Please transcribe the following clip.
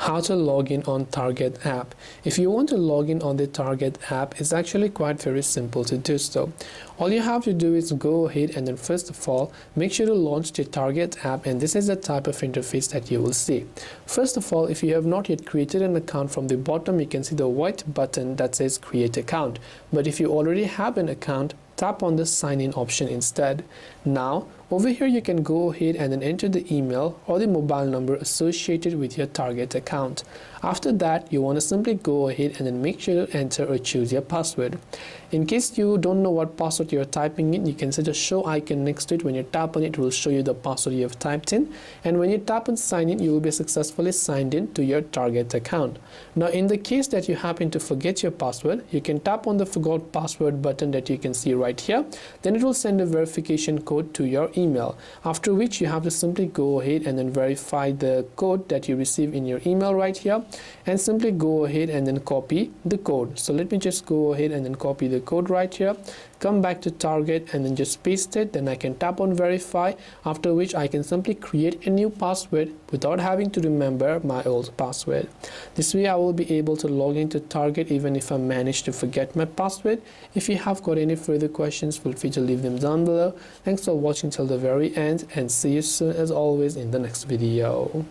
How to log in on Target app. If you want to log in on the Target app, it's actually quite very simple to do so. All you have to do is go ahead and then first of all make sure to launch the Target app, and this is the type of interface that you will see. First of all, if you have not yet created an account, from the bottom you can see the white button that says create account. But if you already have an account, tap on the sign in option instead. Now over here you can go ahead and then enter the email or the mobile number associated with your Target account. After that, you want to simply go ahead and then make sure to enter or choose your password. In case you don't know what password you're typing in, you can see the show icon next to it. When you tap on it, it will show you the password you have typed in, and when you tap on sign in, you will be successfully signed in to your Target account. Now in the case that you happen to forget your password, you can tap on the forgot password button that you can see right here. Then it will send a verification code to your email, after which you have to simply go ahead and then verify the code that you receive in your email right here, and simply go ahead and then copy the code. So let me just go ahead and then copy the code right here, come back to Target and then just paste it. Then I can tap on verify, after which I can simply create a new password without having to remember my old password. This way I will be able to log into Target even if I manage to forget my password. If you have got any further questions, feel free to leave them down below. Thanks for watching till the very end, and see you soon as always in the next video.